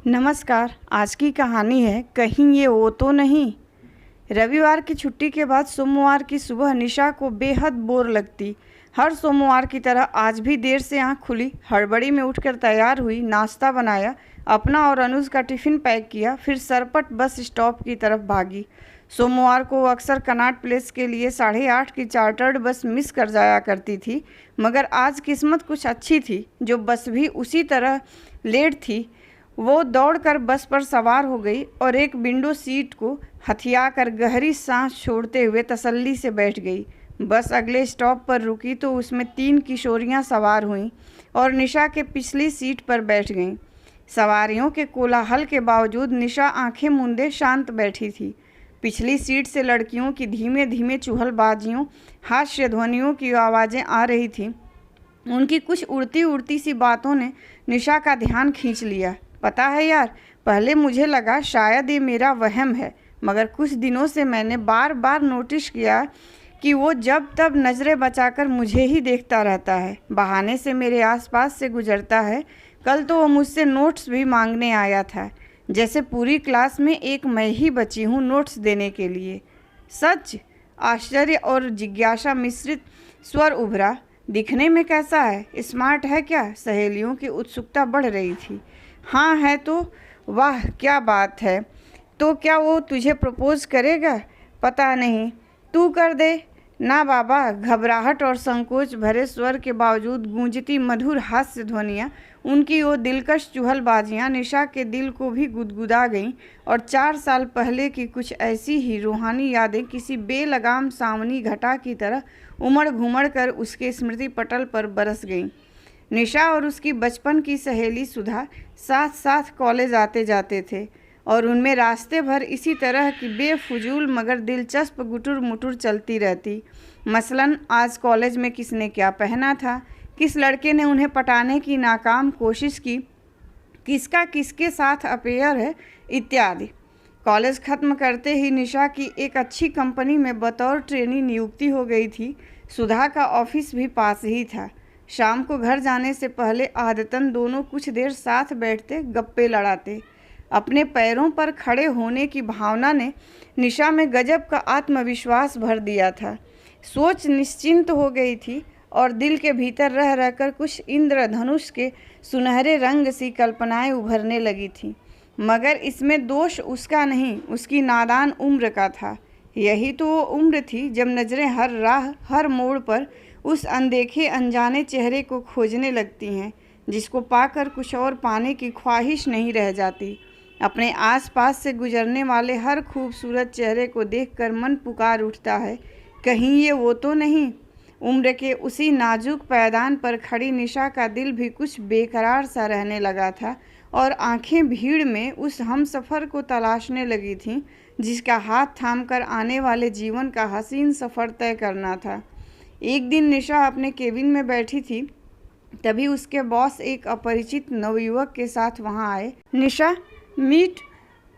नमस्कार। आज की कहानी है कहीं ये वो तो नहीं। रविवार की छुट्टी के बाद सोमवार की सुबह निशा को बेहद बोर लगती। हर सोमवार की तरह आज भी देर से आंख खुली, हड़बड़ी में उठकर तैयार हुई, नाश्ता बनाया, अपना और अनुज का टिफ़िन पैक किया, फिर सरपट बस स्टॉप की तरफ भागी। सोमवार को वो अक्सर कनॉट प्लेस के लिए 8:30 की चार्टर्ड बस मिस कर जाया करती थी, मगर आज किस्मत कुछ अच्छी थी, जो बस भी उसी तरह लेट थी। वो दौड़कर बस पर सवार हो गई और एक विंडो सीट को हथियाकर गहरी सांस छोड़ते हुए तसल्ली से बैठ गई। बस अगले स्टॉप पर रुकी तो उसमें 3 किशोरियां सवार हुईं और निशा के पिछली सीट पर बैठ गईं। सवारियों के कोलाहल के बावजूद निशा आंखें मूंदे शांत बैठी थी। पिछली सीट से लड़कियों की धीमे धीमे चुहलबाजियों, हास्य ध्वनियों की आवाज़ें आ रही थीं। उनकी कुछ उड़ती उड़ती सी बातों ने निशा का ध्यान खींच लिया। पता है यार, पहले मुझे लगा शायद ये मेरा वहम है, मगर कुछ दिनों से मैंने बार बार नोटिस किया कि वो जब तब नज़रें बचाकर मुझे ही देखता रहता है, बहाने से मेरे आसपास से गुजरता है। कल तो वो मुझसे नोट्स भी मांगने आया था, जैसे पूरी क्लास में एक मैं ही बची हूँ नोट्स देने के लिए। सच? आश्चर्य और जिज्ञासा मिश्रित स्वर उभरा। दिखने में कैसा है? स्मार्ट है क्या? सहेलियों की उत्सुकता बढ़ रही थी। हाँ है तो वाह क्या बात है। तो क्या वो तुझे प्रपोज करेगा? पता नहीं, तू कर दे ना बाबा। घबराहट और संकोच भरे स्वर के बावजूद गूंजती मधुर हास्य ध्वनियाँ, उनकी वो दिलकश चुहलबाजियाँ निशा के दिल को भी गुदगुदा गईं और 4 साल पहले की कुछ ऐसी ही रूहानी यादें किसी बेलगाम सावनी घटा की तरह उमड़ घुमड़ कर उसके स्मृति पटल पर बरस गईं। निशा और उसकी बचपन की सहेली सुधा साथ साथ कॉलेज आते जाते थे और उनमें रास्ते भर इसी तरह की बेफजूल मगर दिलचस्प गुटुर मुटुर चलती रहती। मसलन आज कॉलेज में किसने क्या पहना था, किस लड़के ने उन्हें पटाने की नाकाम कोशिश की, किसका किसके साथ अफेयर है, इत्यादि। कॉलेज ख़त्म करते ही निशा की एक अच्छी कंपनी में बतौर ट्रेनी नियुक्ति हो गई थी। सुधा का ऑफिस भी पास ही था। शाम को घर जाने से पहले आदतन दोनों कुछ देर साथ बैठते, गप्पे लड़ाते। अपने पैरों पर खड़े होने की भावना ने निशा में गजब का आत्मविश्वास भर दिया था। सोच निश्चिंत हो गई थी और दिल के भीतर रह रहकर कुछ इंद्रधनुष के सुनहरे रंग सी कल्पनाएं उभरने लगी थीं। मगर इसमें दोष उसका नहीं, उसकी नादान उम्र का था। यही तो वो उम्र थी जब नज़रें हर राह, हर मोड़ पर उस अनदेखे अनजाने चेहरे को खोजने लगती हैं, जिसको पाकर कुछ और पाने की ख्वाहिश नहीं रह जाती। अपने आसपास से गुजरने वाले हर खूबसूरत चेहरे को देखकर मन पुकार उठता है, कहीं ये वो तो नहीं। उम्र के उसी नाजुक पैदान पर खड़ी निशा का दिल भी कुछ बेकरार सा रहने लगा था और आंखें भीड़ में उस हमसफ़र को तलाशने लगी थीं, जिसका हाथ थामकर आने वाले जीवन का हसीन सफ़र तय करना था। एक दिन निशा अपने केबिन में बैठी थी, तभी उसके बॉस एक अपरिचित नवयुवक के साथ वहां आए। निशा, मीट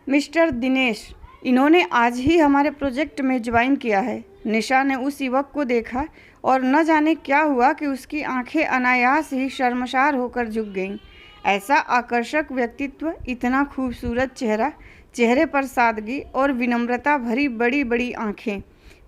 मिस्टर दिनेश, इन्होंने आज ही हमारे प्रोजेक्ट में ज्वाइन किया है। निशा ने उस युवक को देखा और न जाने क्या हुआ कि उसकी आंखें अनायास ही शर्मसार होकर झुक गईं। ऐसा आकर्षक व्यक्तित्व, इतना खूबसूरत चेहरा, चेहरे पर सादगी और विनम्रता भरी बड़ी बड़ी आंखें।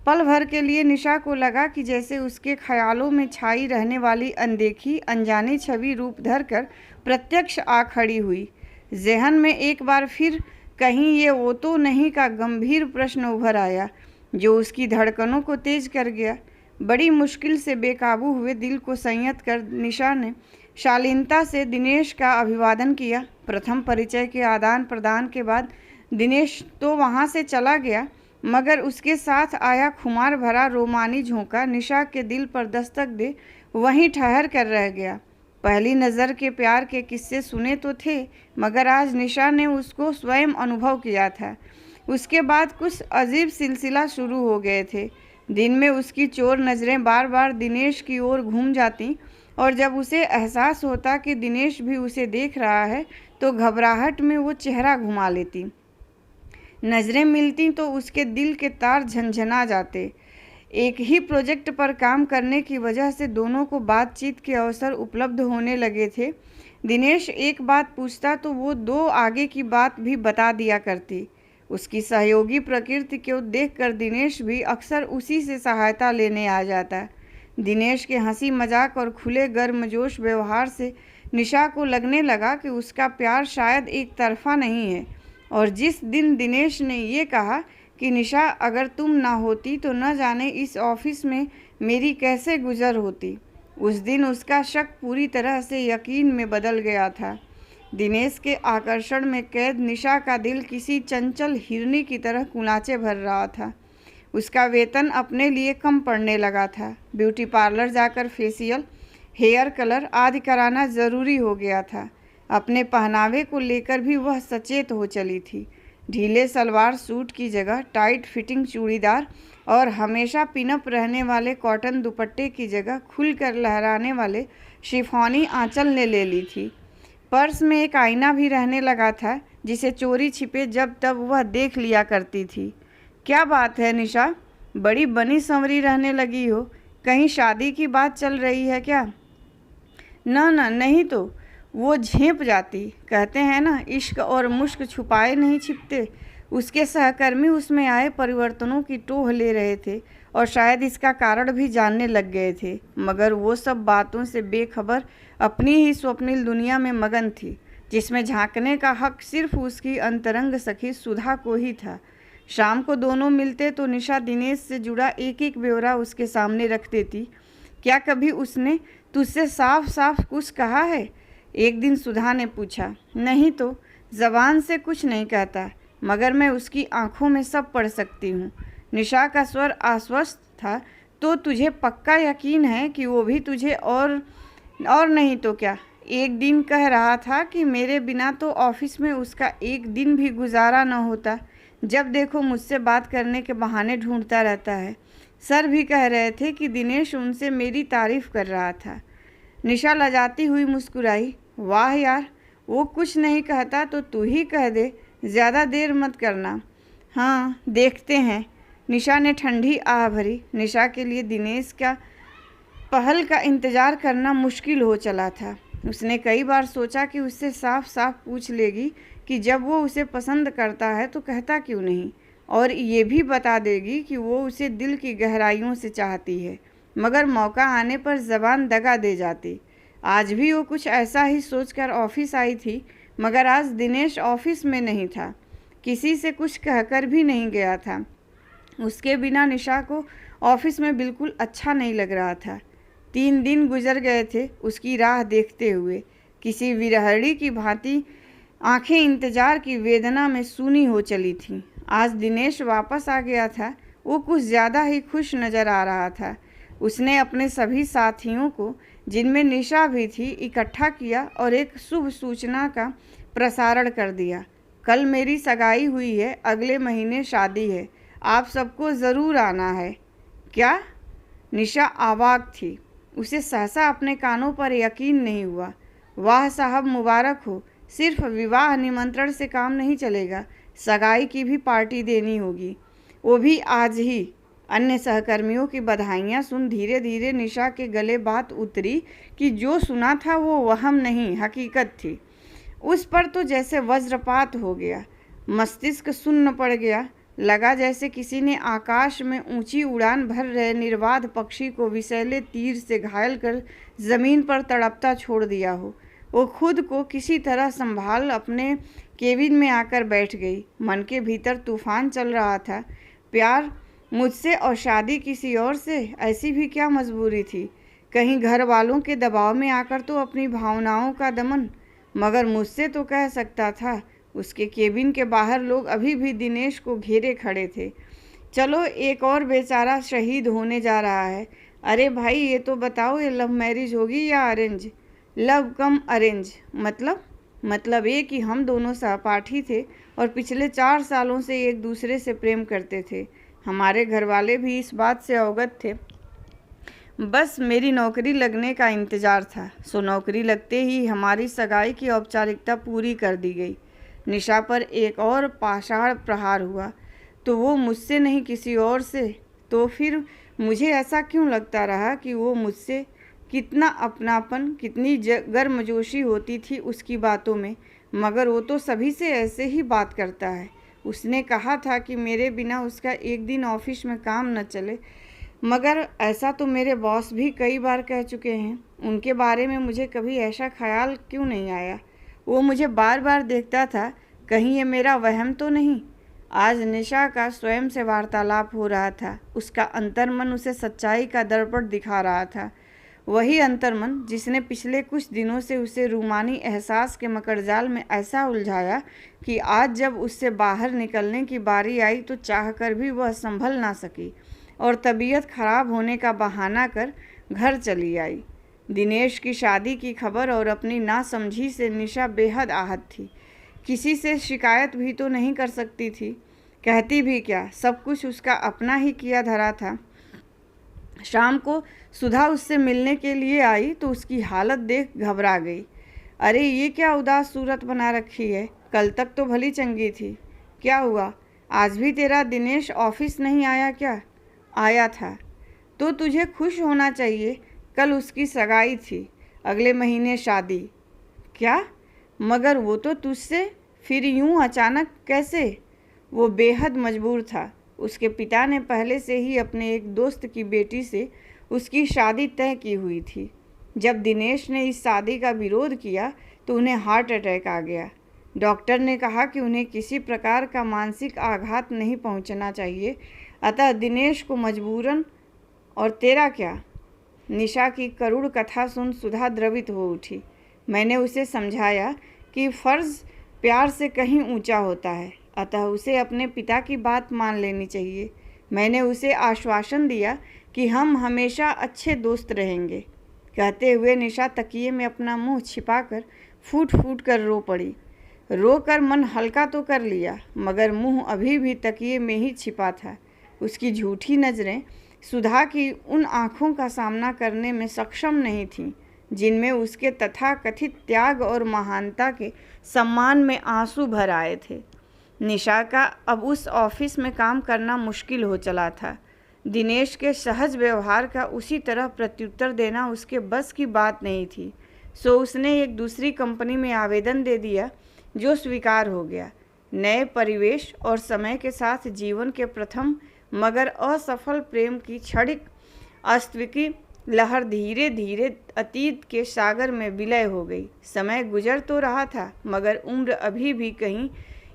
पल भर के लिए निशा को लगा कि जैसे उसके ख्यालों में छाई रहने वाली अनदेखी अनजानी छवि रूप धरकर प्रत्यक्ष आ खड़ी हुई। ज़हन में एक बार फिर कहीं ये वो तो नहीं का गंभीर प्रश्न उभर आया, जो उसकी धड़कनों को तेज कर गया। बड़ी मुश्किल से बेकाबू हुए दिल को संयत कर निशा ने शालीनता से दिनेश का अभिवादन किया। प्रथम परिचय के आदान प्रदान के बाद दिनेश तो वहाँ से चला गया, मगर उसके साथ आया खुमार भरा रोमानी झोंका निशा के दिल पर दस्तक दे वहीं ठहर कर रह गया। पहली नज़र के प्यार के किस्से सुने तो थे, मगर आज निशा ने उसको स्वयं अनुभव किया था। उसके बाद कुछ अजीब सिलसिला शुरू हो गए थे। दिन में उसकी चोर नज़रें बार बार दिनेश की ओर घूम जाती और जब उसे एहसास होता कि दिनेश भी उसे देख रहा है तो घबराहट में वो चेहरा घुमा लेती। नज़रें मिलती तो उसके दिल के तार झंझना जाते। एक ही प्रोजेक्ट पर काम करने की वजह से दोनों को बातचीत के अवसर उपलब्ध होने लगे थे। दिनेश एक बात पूछता तो वो दो आगे की बात भी बता दिया करती। उसकी सहयोगी प्रकृति को देखकर दिनेश भी अक्सर उसी से सहायता लेने आ जाता। दिनेश के हंसी मजाक और खुले गर्मजोश व्यवहार से निशा को लगने लगा कि उसका प्यार शायद एक तरफा नहीं है। और जिस दिन दिनेश ने ये कहा कि निशा अगर तुम ना होती तो न जाने इस ऑफिस में मेरी कैसे गुजर होती, उस दिन उसका शक पूरी तरह से यकीन में बदल गया था। दिनेश के आकर्षण में कैद निशा का दिल किसी चंचल हिरनी की तरह कुनाचे भर रहा था। उसका वेतन अपने लिए कम पड़ने लगा था। ब्यूटी पार्लर जाकर फेशियल, हेयर कलर आदि कराना ज़रूरी हो गया था। अपने पहनावे को लेकर भी वह सचेत हो चली थी। ढीले सलवार सूट की जगह टाइट फिटिंग चूड़ीदार और हमेशा पिनअप रहने वाले कॉटन दुपट्टे की जगह खुलकर लहराने वाले शिफॉनी आंचल ने ले ली थी। पर्स में एक आईना भी रहने लगा था जिसे चोरी छिपे जब तब वह देख लिया करती थी। क्या बात है निशा, बड़ी बनी संवरी रहने लगी हो, कहीं शादी की बात चल रही है क्या? ना ना नहीं तो, वो झेंप जाती। कहते हैं ना, इश्क और मुश्क छुपाए नहीं छिपते। उसके सहकर्मी उसमें आए परिवर्तनों की टोह ले रहे थे और शायद इसका कारण भी जानने लग गए थे, मगर वो सब बातों से बेखबर अपनी ही स्वप्निल दुनिया में मगन थी, जिसमें झांकने का हक सिर्फ उसकी अंतरंग सखी सुधा को ही था। शाम को दोनों मिलते तो निशा दिनेश से जुड़ा एक एक ब्यौरा उसके सामने रख देती। क्या कभी उसने तुझसे साफ साफ कुछ कहा है? एक दिन सुधा ने पूछा। नहीं तो, ज़बान से कुछ नहीं कहता, मगर मैं उसकी आंखों में सब पढ़ सकती हूँ। निशा का स्वर आश्वस्त था। तो तुझे पक्का यकीन है कि वो भी तुझे और नहीं तो क्या? एक दिन कह रहा था कि मेरे बिना तो ऑफिस में उसका एक दिन भी गुजारा न होता। जब देखो मुझसे बात करने के बहाने ढूंढता रहता है। सर भी कह रहे थे कि दिनेश उनसे मेरी तारीफ कर रहा था। निशा लजाती हुई मुस्कुराई। वाह यार, वो कुछ नहीं कहता तो तू ही कह दे, ज़्यादा देर मत करना। हाँ देखते हैं। निशा ने ठंडी आह भरी। निशा के लिए दिनेश का पहल का इंतज़ार करना मुश्किल हो चला था। उसने कई बार सोचा कि उससे साफ साफ पूछ लेगी कि जब वो उसे पसंद करता है तो कहता क्यों नहीं, और ये भी बता देगी कि वो उसे दिल की गहराइयों से चाहती है, मगर मौका आने पर ज़बान दगा दे जाती। आज भी वो कुछ ऐसा ही सोचकर ऑफिस आई थी, मगर आज दिनेश ऑफिस में नहीं था, किसी से कुछ कहकर भी नहीं गया था। उसके बिना निशा को ऑफिस में बिल्कुल अच्छा नहीं लग रहा था। 3 दिन गुजर गए थे उसकी राह देखते हुए। किसी विरहड़ी की भांति आंखें इंतजार की वेदना में सूनी हो चली थीं। आज दिनेश वापस आ गया था। वो कुछ ज़्यादा ही खुश नज़र आ रहा था। उसने अपने सभी साथियों को, जिनमें निशा भी थी, इकट्ठा किया और एक शुभ सूचना का प्रसारण कर दिया। कल मेरी सगाई हुई है, अगले महीने शादी है, आप सबको ज़रूर आना है। क्या? निशा अवाक थी। उसे सहसा अपने कानों पर यकीन नहीं हुआ। वाह साहब, मुबारक हो। सिर्फ विवाह निमंत्रण से काम नहीं चलेगा, सगाई की भी पार्टी देनी होगी, वो भी आज ही। अन्य सहकर्मियों की बधाइयाँ सुन धीरे धीरे निशा के गले बात उतरी कि जो सुना था वो वहम नहीं, हकीकत थी। उस पर तो जैसे वज्रपात हो गया। मस्तिष्क सुन्न पड़ गया। लगा जैसे किसी ने आकाश में ऊंची उड़ान भर रहे निर्बाध पक्षी को विषैले तीर से घायल कर ज़मीन पर तड़पता छोड़ दिया हो। वो खुद को किसी तरह संभाल अपने केबिन में आकर बैठ गई। मन के भीतर तूफान चल रहा था। प्यार मुझसे और शादी किसी और से, ऐसी भी क्या मजबूरी थी? कहीं घर वालों के दबाव में आकर तो अपनी भावनाओं का दमन, मगर मुझसे तो कह सकता था। उसके केबिन के बाहर लोग अभी भी दिनेश को घेरे खड़े थे। चलो, एक और बेचारा शहीद होने जा रहा है। अरे भाई, ये तो बताओ, ये लव मैरिज होगी या अरेंज? लव कम अरेंज मतलब ये कि हम दोनों सहपाठी थे और पिछले 4 सालों से एक दूसरे से प्रेम करते थे। हमारे घर वाले भी इस बात से अवगत थे। बस मेरी नौकरी लगने का इंतज़ार था। सो नौकरी लगते ही हमारी सगाई की औपचारिकता पूरी कर दी गई। निशा पर एक और पाषाण प्रहार हुआ। तो वो मुझसे नहीं, किसी और से। तो फिर मुझे ऐसा क्यों लगता रहा कि वो मुझसे? कितना अपनापन, कितनी गर्मजोशी होती थी उसकी बातों में, मगर वो तो सभी से ऐसे ही बात करता है। उसने कहा था कि मेरे बिना उसका एक दिन ऑफिस में काम न चले, मगर ऐसा तो मेरे बॉस भी कई बार कह चुके हैं। उनके बारे में मुझे कभी ऐसा ख्याल क्यों नहीं आया? वो मुझे बार बार देखता था, कहीं ये मेरा वहम तो नहीं। आज निशा का स्वयं से वार्तालाप हो रहा था। उसका अंतर्मन उसे सच्चाई का दर्पण दिखा रहा था। वही अंतर्मन जिसने पिछले कुछ दिनों से उसे रूमानी एहसास के मकड़जाल में ऐसा उलझाया कि आज जब उससे बाहर निकलने की बारी आई तो चाहकर भी वह संभल ना सकी और तबीयत खराब होने का बहाना कर घर चली आई। दिनेश की शादी की खबर और अपनी नासमझी से निशा बेहद आहत थी। किसी से शिकायत भी तो नहीं कर सकती थी, कहती भी क्या, सब कुछ उसका अपना ही किया धरा था। शाम को सुधा उससे मिलने के लिए आई तो उसकी हालत देख घबरा गई। अरे ये क्या उदास सूरत बना रखी है, कल तक तो भली चंगी थी। क्या हुआ, आज भी तेरा दिनेश ऑफिस नहीं आया क्या? आया था तो तुझे खुश होना चाहिए, कल उसकी सगाई थी, अगले महीने शादी। क्या? मगर वो तो तुझसे फिर यूं अचानक कैसे? वो बेहद मजबूर था। उसके पिता ने पहले से ही अपने एक दोस्त की बेटी से उसकी शादी तय की हुई थी। जब दिनेश ने इस शादी का विरोध किया तो उन्हें हार्ट अटैक आ गया। डॉक्टर ने कहा कि उन्हें किसी प्रकार का मानसिक आघात नहीं पहुंचना चाहिए, अतः दिनेश को मजबूरन। और तेरा क्या? निशा की करुण कथा सुन सुधा द्रवित हो उठी। मैंने उसे समझाया कि फ़र्ज़ प्यार से कहीं ऊंचा होता है, अतः उसे अपने पिता की बात मान लेनी चाहिए। मैंने उसे आश्वासन दिया कि हम हमेशा अच्छे दोस्त रहेंगे। कहते हुए निशा तकिए में अपना मुंह छिपाकर फूट फूट कर रो पड़ी। रो कर मन हल्का तो कर लिया, मगर मुंह अभी भी तकिए में ही छिपा था। उसकी झूठी नज़रें सुधा की उन आँखों का सामना करने में सक्षम नहीं थीं जिनमें उसके तथाकथित त्याग और महानता के सम्मान में आंसू भर आए थे। निशा का अब उस ऑफिस में काम करना मुश्किल हो चला था। दिनेश के सहज व्यवहार का उसी तरह प्रत्युत्तर देना उसके बस की बात नहीं थी, सो उसने एक दूसरी कंपनी में आवेदन दे दिया, जो स्वीकार हो गया। नए परिवेश और समय के साथ जीवन के प्रथम मगर असफल प्रेम की क्षणिक अस्तित्व लहर धीरे धीरे अतीत के सागर में विलय हो गई। समय गुजर तो रहा था, मगर उम्र अभी भी कहीं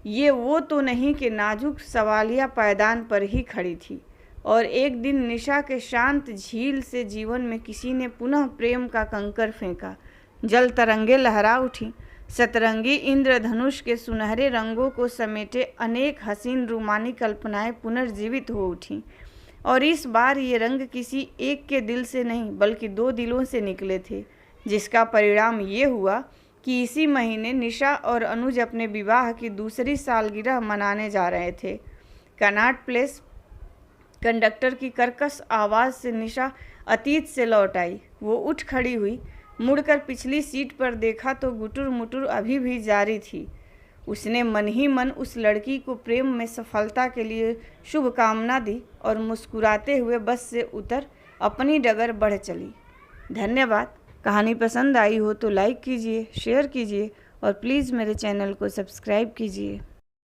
ये वो तो नहीं कि नाजुक सवालिया पायदान पर ही खड़ी थी। और एक दिन निशा के शांत झील से जीवन में किसी ने पुनः प्रेम का कंकर फेंका। जल तरंगे लहरा उठी। सतरंगी इंद्रधनुष के सुनहरे रंगों को समेटे अनेक हसीन रूमानी कल्पनाएं पुनर्जीवित हो उठीं। और इस बार ये रंग किसी एक के दिल से नहीं बल्कि दो दिलों से निकले थे, जिसका परिणाम ये हुआ कि इसी महीने निशा और अनुज अपने विवाह की दूसरी सालगिरह मनाने जा रहे थे। कनॉट प्लेस कंडक्टर की कर्कश आवाज़ से निशा अतीत से लौट आई। वो उठ खड़ी हुई, मुड़कर पिछली सीट पर देखा तो गुटुर मुटुर अभी भी जारी थी। उसने मन ही मन उस लड़की को प्रेम में सफलता के लिए शुभकामना दी और मुस्कुराते हुए बस से उतर अपनी डगर बढ़ चली। धन्यवाद। कहानी पसंद आई हो तो लाइक कीजिए, शेयर कीजिए और प्लीज़ मेरे चैनल को सब्सक्राइब कीजिए।